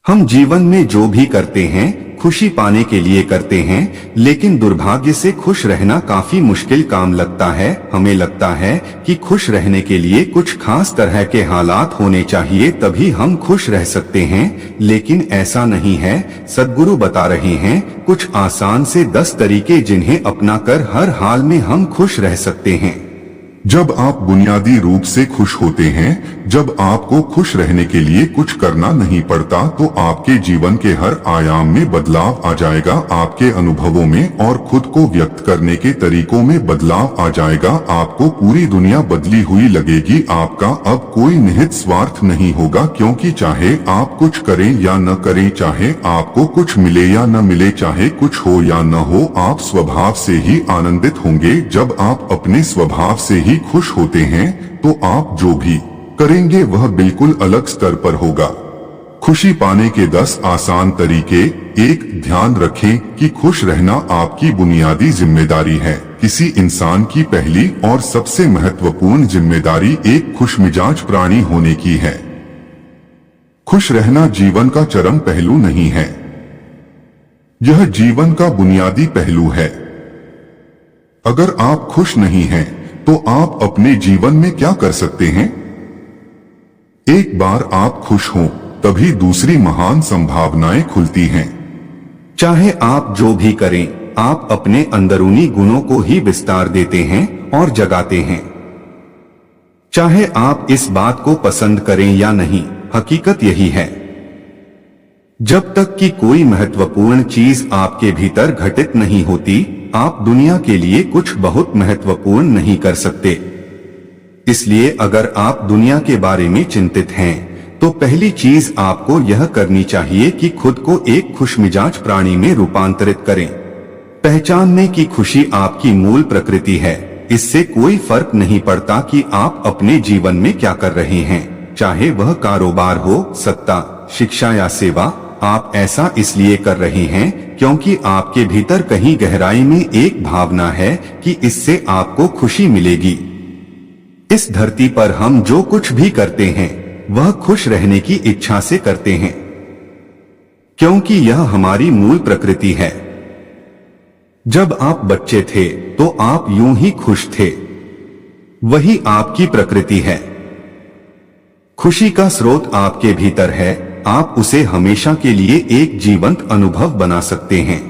हम जीवन में जो भी करते हैं खुशी पाने के लिए करते हैं, लेकिन दुर्भाग्य से खुश रहना काफी मुश्किल काम लगता है। हमें लगता है कि खुश रहने के लिए कुछ खास तरह के हालात होने चाहिए, तभी हम खुश रह सकते हैं, लेकिन ऐसा नहीं है। सद्गुरु बता रहे हैं कुछ आसान से 10 तरीके जिन्हें अपनाकर हर हाल में हम खुश रह सकते हैं। जब आप बुनियादी रूप से खुश होते हैं, जब आपको खुश रहने के लिए कुछ करना नहीं पड़ता, तो आपके जीवन के हर आयाम में बदलाव आ जाएगा। आपके अनुभवों में और खुद को व्यक्त करने के तरीकों में बदलाव आ जाएगा। आपको पूरी दुनिया बदली हुई लगेगी। आपका अब कोई निहित स्वार्थ नहीं होगा, क्योंकि चाहे आप कुछ करें या न करें, चाहे आपको कुछ मिले या न मिले, चाहे कुछ हो या न हो, आप स्वभाव से ही आनंदित होंगे। जब आप अपने स्वभाव से ही खुश होते हैं, तो आप जो भी करेंगे वह बिल्कुल अलग स्तर पर होगा। खुशी पाने के 10 आसान तरीके। 1. ध्यान रखें कि खुश रहना आपकी बुनियादी जिम्मेदारी है। किसी इंसान की पहली और सबसे महत्वपूर्ण जिम्मेदारी एक खुशमिजाज प्राणी होने की है। खुश रहना जीवन का चरम पहलू नहीं है, यह जीवन का बुनियादी पहलू है। अगर आप खुश नहीं हैं, तो आप अपने जीवन में क्या कर सकते हैं? एक बार आप खुश हों, तभी दूसरी महान संभावनाएं खुलती हैं। चाहे आप जो भी करें, आप अपने अंदरूनी गुणों को ही विस्तार देते हैं और जगाते हैं। चाहे आप इस बात को पसंद करें या नहीं, हकीकत यही है। जब तक कि कोई महत्वपूर्ण चीज आपके भीतर घटित नहीं होती, आप दुनिया के लिए कुछ बहुत महत्वपूर्ण नहीं कर सकते। इसलिए अगर आप दुनिया के बारे में चिंतित हैं, तो पहली चीज आपको यह करनी चाहिए कि खुद को एक खुशमिजाज प्राणी में रूपांतरित करें। पहचानने की खुशी आपकी मूल प्रकृति है। इससे कोई फर्क नहीं पड़ता कि आप अपने जीवन में क्या कर रहे हैं, चाहे वह कारोबार हो, सत्ता, शिक्षा या सेवा। आप ऐसा इसलिए कर रहे हैं क्योंकि आपके भीतर कहीं गहराई में एक भावना है कि इससे आपको खुशी मिलेगी। इस धरती पर हम जो कुछ भी करते हैं, वह खुश रहने की इच्छा से करते हैं, क्योंकि यह हमारी मूल प्रकृति है। जब आप बच्चे थे, तो आप यूं ही खुश थे। वही आपकी प्रकृति है। खुशी का स्रोत आपके भीतर है। आप उसे हमेशा के लिए एक जीवंत अनुभव बना सकते हैं।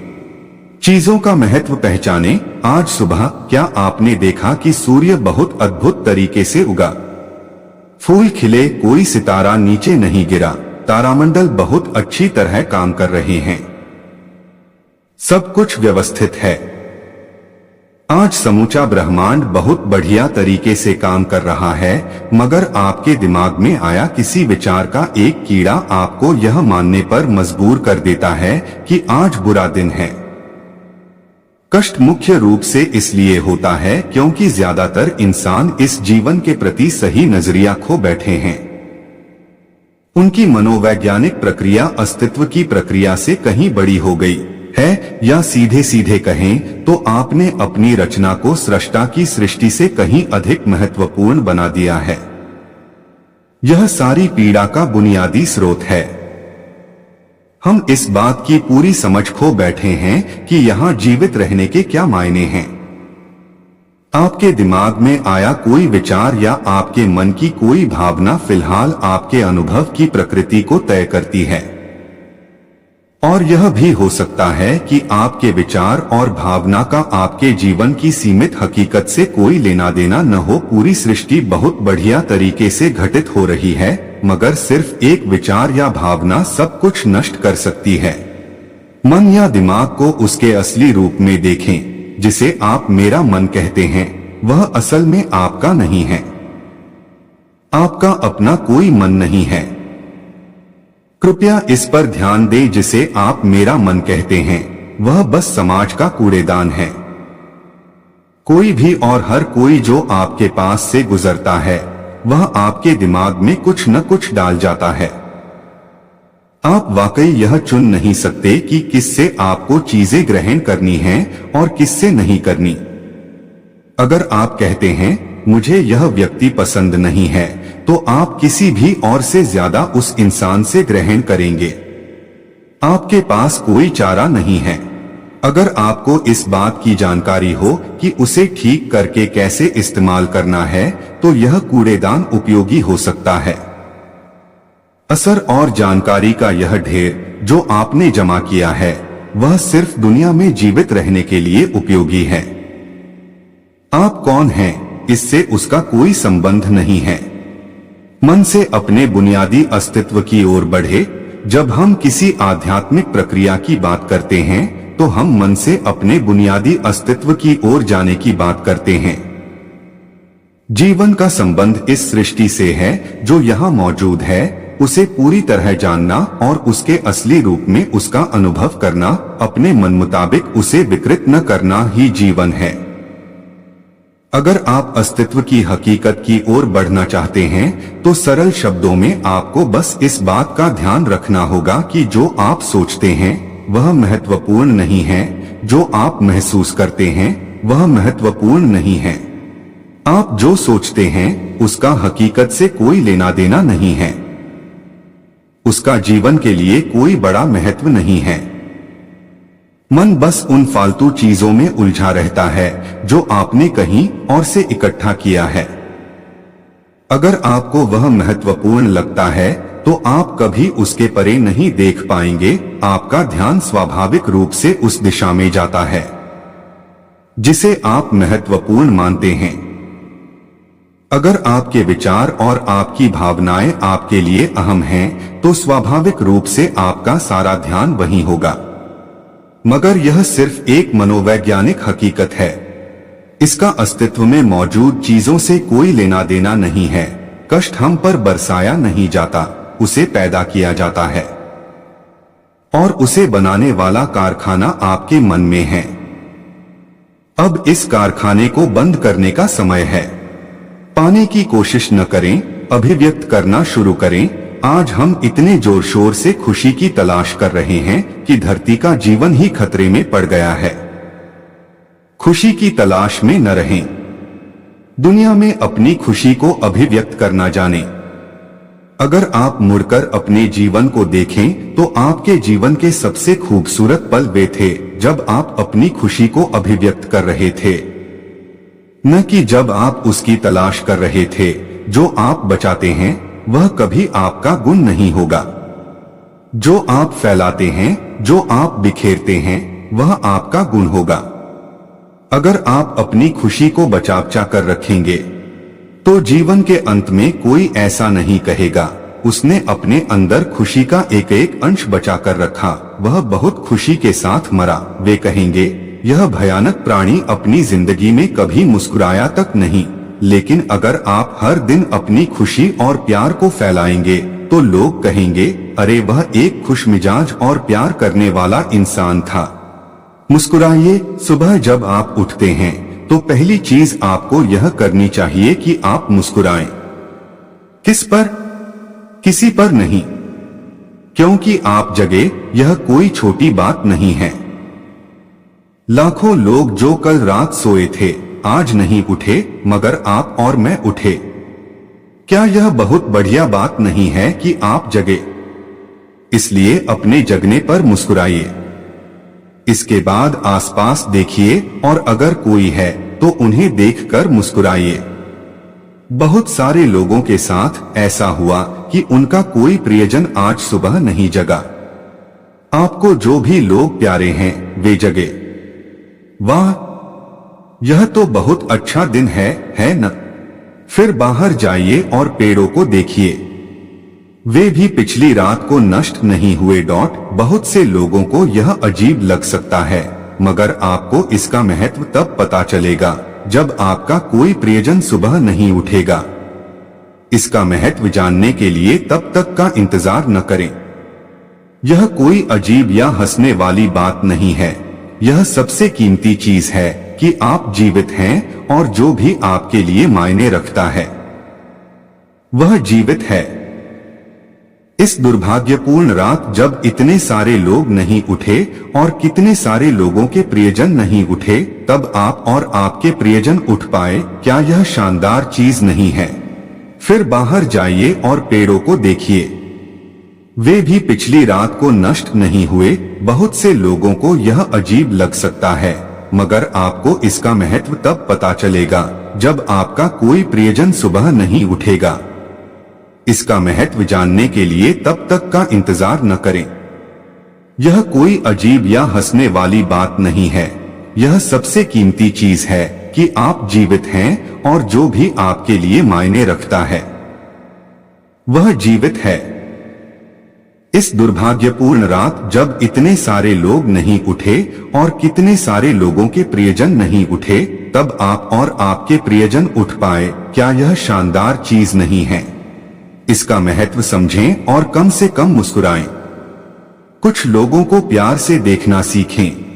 चीजों का महत्व पहचाने। आज सुबह क्या आपने देखा कि सूर्य बहुत अद्भुत तरीके से उगा? फूल खिले, कोई सितारा नीचे नहीं गिरा। तारामंडल बहुत अच्छी तरह काम कर रहे हैं। सब कुछ व्यवस्थित है। आज समूचा ब्रह्मांड बहुत बढ़िया तरीके से काम कर रहा है, मगर आपके दिमाग में आया किसी विचार का एक कीड़ा आपको यह मानने पर मजबूर कर देता है कि आज बुरा दिन है। कष्ट मुख्य रूप से इसलिए होता है क्योंकि ज्यादातर इंसान इस जीवन के प्रति सही नजरिया खो बैठे हैं। उनकी मनोवैज्ञानिक प्रक्रिया अस्तित्व की प्रक्रिया से कहीं बड़ी हो गई है, या सीधे सीधे कहें तो आपने अपनी रचना को सृष्टा की सृष्टि से कहीं अधिक महत्वपूर्ण बना दिया है। यह सारी पीड़ा का बुनियादी स्रोत है। हम इस बात की पूरी समझ खो बैठे हैं कि यहाँ जीवित रहने के क्या मायने हैं। आपके दिमाग में आया कोई विचार या आपके मन की कोई भावना फिलहाल आपके अनुभव की प्रकृति को तय करती है। और यह भी हो सकता है कि आपके विचार और भावना का आपके जीवन की सीमित हकीकत से कोई लेना देना न हो। पूरी सृष्टि बहुत बढ़िया तरीके से घटित हो रही है, मगर सिर्फ एक विचार या भावना सब कुछ नष्ट कर सकती है। मन या दिमाग को उसके असली रूप में देखें। जिसे आप मेरा मन कहते हैं, वह असल में आपका नहीं है। आपका अपना कोई मन नहीं है। कृपया इस पर ध्यान दें। जिसे आप मेरा मन कहते हैं, वह बस समाज का कूड़ेदान है। कोई भी और हर कोई जो आपके पास से गुजरता है, वह आपके दिमाग में कुछ न कुछ डाल जाता है। आप वाकई यह चुन नहीं सकते कि किससे आपको चीजें ग्रहण करनी हैं और किससे नहीं करनी। अगर आप कहते हैं मुझे यह व्यक्ति पसंद नहीं है, तो आप किसी भी और से ज्यादा उस इंसान से ग्रहण करेंगे। आपके पास कोई चारा नहीं है। अगर आपको इस बात की जानकारी हो कि उसे ठीक करके कैसे इस्तेमाल करना है, तो यह कूड़ेदान उपयोगी हो सकता है। असर और जानकारी का यह ढेर जो आपने जमा किया है, वह सिर्फ दुनिया में जीवित रहने के लिए उपयोगी है। आप कौन हैं, इससे उसका कोई संबंध नहीं है। मन से अपने बुनियादी अस्तित्व की ओर बढ़े। जब हम किसी आध्यात्मिक प्रक्रिया की बात करते हैं, तो हम मन से अपने बुनियादी अस्तित्व की ओर जाने की बात करते हैं। जीवन का संबंध इस सृष्टि से है जो यहाँ मौजूद है, उसे पूरी तरह जानना और उसके असली रूप में उसका अनुभव करना, अपने मन मुताबिक उसे विकृत न करना ही जीवन है। अगर आप अस्तित्व की हकीकत की ओर बढ़ना चाहते हैं, तो सरल शब्दों में आपको बस इस बात का ध्यान रखना होगा कि जो आप सोचते हैं वह महत्वपूर्ण नहीं है, जो आप महसूस करते हैं वह महत्वपूर्ण नहीं है। आप जो सोचते हैं उसका हकीकत से कोई लेना देना नहीं है। उसका जीवन के लिए कोई बड़ा महत्व नहीं है। मन बस उन फालतू चीजों में उलझा रहता है जो आपने कहीं और से इकट्ठा किया है। अगर आपको वह महत्वपूर्ण लगता है, तो आप कभी उसके परे नहीं देख पाएंगे। आपका ध्यान स्वाभाविक रूप से उस दिशा में जाता है जिसे आप महत्वपूर्ण मानते हैं। अगर आपके विचार और आपकी भावनाएं आपके लिए अहम हैं, तो स्वाभाविक रूप से आपका सारा ध्यान वहीं होगा। मगर यह सिर्फ एक मनोवैज्ञानिक हकीकत है। इसका अस्तित्व में मौजूद चीजों से कोई लेना देना नहीं है। कष्ट हम पर बरसाया नहीं जाता, उसे पैदा किया जाता है। और उसे बनाने वाला कारखाना आपके मन में है। अब इस कारखाने को बंद करने का समय है। पाने की कोशिश न करें, अभिव्यक्त करना शुरू करें। आज हम इतने जोर शोर से खुशी की तलाश कर रहे हैं कि धरती का जीवन ही खतरे में पड़ गया है। खुशी की तलाश में न रहें। दुनिया में अपनी खुशी को अभिव्यक्त करना जानें। अगर आप मुड़कर अपने जीवन को देखें, तो आपके जीवन के सबसे खूबसूरत पल वे थे जब आप अपनी खुशी को अभिव्यक्त कर रहे थे, न कि जब आप उसकी तलाश कर रहे थे। जो आप बचाते हैं वह कभी आपका गुण नहीं होगा। जो आप फैलाते हैं, जो आप बिखेरते हैं, वह आपका गुण होगा। अगर आप अपनी खुशी को बचा कर रखेंगे, तो जीवन के अंत में कोई ऐसा नहीं कहेगा, उसने अपने अंदर खुशी का एक एक अंश बचा कर रखा, वह बहुत खुशी के साथ मरा। वे कहेंगे, यह भयानक प्राणी अपनी जिंदगी में कभी मुस्कुराया तक नहीं। लेकिन अगर आप हर दिन अपनी खुशी और प्यार को फैलाएंगे, तो लोग कहेंगे, अरे वह एक खुशमिजाज और प्यार करने वाला इंसान था। मुस्कुराइए। सुबह जब आप उठते हैं, तो पहली चीज आपको यह करनी चाहिए कि आप मुस्कुराएं। किस पर? किसी पर नहीं, क्योंकि आप जगे, यह कोई छोटी बात नहीं है। लाखों लोग जो कल रात सोए थे आज नहीं उठे, मगर आप और मैं उठे। क्या यह बहुत बढ़िया बात नहीं है कि आप जगे? इसलिए अपने जगने पर मुस्कुराइए। इसके बाद आसपास देखिए और अगर कोई है तो उन्हें देखकर मुस्कुराइए। बहुत सारे लोगों के साथ ऐसा हुआ कि उनका कोई प्रियजन आज सुबह नहीं जगा। आपको जो भी लोग प्यारे हैं वे जगे। वाह, यह तो बहुत अच्छा दिन है न? फिर बाहर जाइए और पेड़ों को देखिए, वे भी पिछली रात को नष्ट नहीं हुए। बहुत से लोगों को यह अजीब लग सकता है, मगर आपको इसका महत्व तब पता चलेगा जब आपका कोई प्रियजन सुबह नहीं उठेगा। इसका महत्व जानने के लिए तब तक का इंतजार न करें। यह कोई अजीब या हंसने वाली बात नहीं है। यह सबसे कीमती चीज है कि आप जीवित हैं और जो भी आपके लिए मायने रखता है वह जीवित है। इस दुर्भाग्यपूर्ण रात जब इतने सारे लोग नहीं उठे और कितने सारे लोगों के प्रियजन नहीं उठे, तब आप और आपके प्रियजन उठ पाए। क्या यह शानदार चीज नहीं है? फिर बाहर जाइए और पेड़ों को देखिए, वे भी पिछली रात को नष्ट नहीं हुए। बहुत से लोगों को यह अजीब लग सकता है, मगर आपको इसका महत्व तब पता चलेगा जब आपका कोई प्रियजन सुबह नहीं उठेगा। इसका महत्व जानने के लिए तब तक का इंतजार न करें। यह कोई अजीब या हंसने वाली बात नहीं है। यह सबसे कीमती चीज है कि आप जीवित हैं और जो भी आपके लिए मायने रखता है वह जीवित है। इस दुर्भाग्यपूर्ण रात जब इतने सारे लोग नहीं उठे और कितने सारे लोगों के प्रियजन नहीं उठे, तब आप और आपके प्रियजन उठ पाए, क्या यह शानदार चीज नहीं है? इसका महत्व समझें और कम से कम मुस्कुराएं। कुछ लोगों को प्यार से देखना सीखें,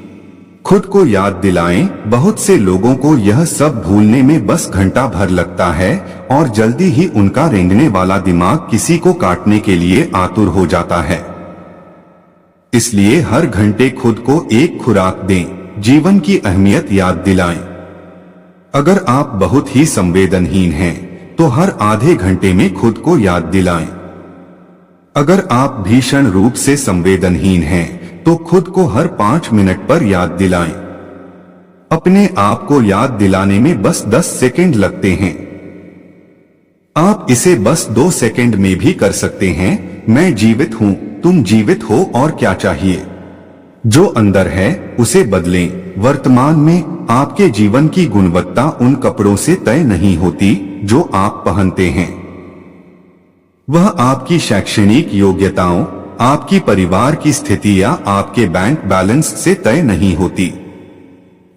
खुद को याद दिलाएं। बहुत से लोगों को यह सब भूलने में बस घंटा भर लगता है और जल्दी ही उनका रेंगने वाला दिमाग किसी को काटने के लिए आतुर हो जाता है। इसलिए हर घंटे खुद को एक खुराक दें, जीवन की अहमियत याद दिलाएं। अगर आप बहुत ही संवेदनहीन हैं तो हर आधे घंटे में खुद को याद दिलाएं। अगर आप भीषण रूप से संवेदनहीन हैं तो खुद को हर 5 मिनट पर याद दिलाएं। अपने आप को याद दिलाने में बस 10 सेकंड लगते हैं। आप इसे बस 2 सेकंड में भी कर सकते हैं। मैं जीवित हूं, तुम जीवित हो और क्या चाहिए? जो अंदर है उसे बदलें। वर्तमान में आपके जीवन की गुणवत्ता उन कपड़ों से तय नहीं होती जो आप पहनते हैं। वह आपकी शैक्षणिक योग्यताओं, आपकी परिवार की स्थिति या आपके बैंक बैलेंस से तय नहीं होती।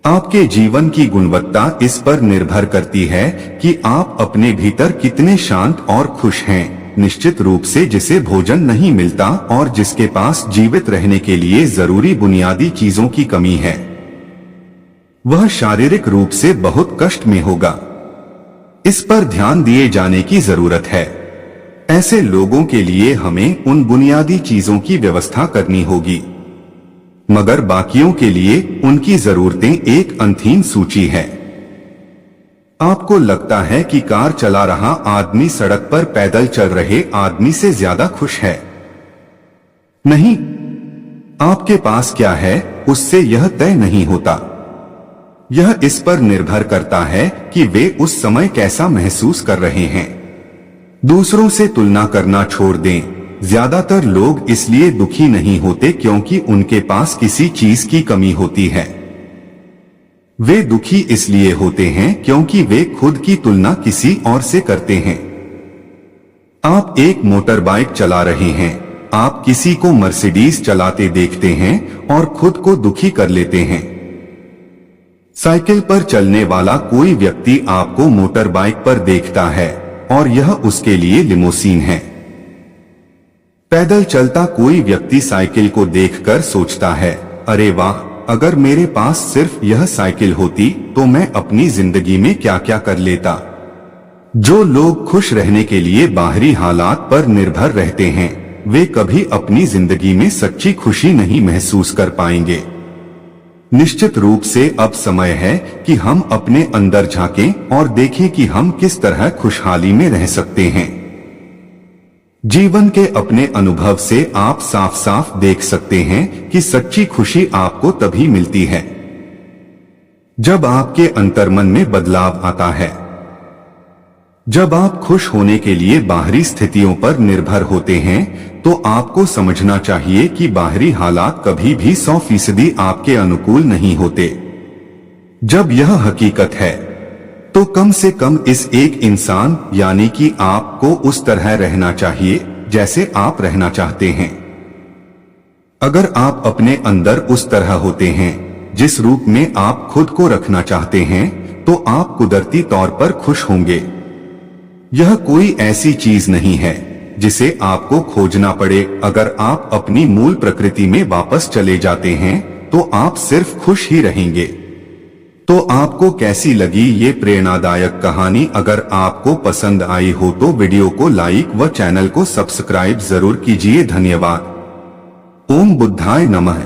आपके जीवन की गुणवत्ता इस पर निर्भर करती है कि आप अपने भीतर कितने शांत और खुश हैं। निश्चित रूप से जिसे भोजन नहीं मिलता और जिसके पास जीवित रहने के लिए जरूरी बुनियादी चीजों की कमी है, वह शारीरिक रूप से बहुत कष्ट में होगा। इस पर ध्यान दिए जाने की जरूरत है। ऐसे लोगों के लिए हमें उन बुनियादी चीजों की व्यवस्था करनी होगी, मगर बाकियों के लिए उनकी जरूरतें एक अनंत सूची है। आपको लगता है कि कार चला रहा आदमी सड़क पर पैदल चल रहे आदमी से ज्यादा खुश है। नहीं, आपके पास क्या है उससे यह तय नहीं होता। यह इस पर निर्भर करता है कि वे उस समय कैसा महसूस कर रहे हैं। दूसरों से तुलना करना छोड़ दें। ज्यादातर लोग इसलिए दुखी नहीं होते क्योंकि उनके पास किसी चीज की कमी होती है। वे दुखी इसलिए होते हैं क्योंकि वे खुद की तुलना किसी और से करते हैं। आप एक मोटर बाइक चला रहे हैं, आप किसी को मर्सिडीज चलाते देखते हैं और खुद को दुखी कर लेते हैं। साइकिल पर चलने वाला कोई व्यक्ति आपको मोटर बाइक पर देखता है और यह उसके लिए लिमोसीन है। पैदल चलता कोई व्यक्ति साइकिल को देखकर सोचता है, अरे वाह, अगर मेरे पास सिर्फ यह साइकिल होती तो मैं अपनी जिंदगी में क्या क्या कर लेता। जो लोग खुश रहने के लिए बाहरी हालात पर निर्भर रहते हैं, वे कभी अपनी जिंदगी में सच्ची खुशी नहीं महसूस कर पाएंगे। निश्चित रूप से अब समय है कि हम अपने अंदर झांकें और देखें कि हम किस तरह खुशहाली में रह सकते हैं। जीवन के अपने अनुभव से आप साफ साफ देख सकते हैं कि सच्ची खुशी आपको तभी मिलती है जब आपके अंतर्मन में बदलाव आता है। जब आप खुश होने के लिए बाहरी स्थितियों पर निर्भर होते हैं तो आपको समझना चाहिए कि बाहरी हालात कभी भी 100% आपके अनुकूल नहीं होते। जब यह हकीकत है तो कम से कम इस एक इंसान यानी कि आपको उस तरह रहना चाहिए जैसे आप रहना चाहते हैं। अगर आप अपने अंदर उस तरह होते हैं जिस रूप में आप खुद को रखना चाहते हैं तो आप कुदरती तौर पर खुश होंगे। यह कोई ऐसी चीज नहीं है जिसे आपको खोजना पड़े। अगर आप अपनी मूल प्रकृति में वापस चले जाते हैं तो आप सिर्फ खुश ही रहेंगे। तो आपको कैसी लगी ये प्रेरणादायक कहानी? अगर आपको पसंद आई हो तो वीडियो को लाइक व चैनल को सब्सक्राइब जरूर कीजिए। धन्यवाद। ओम बुद्धाय नमः।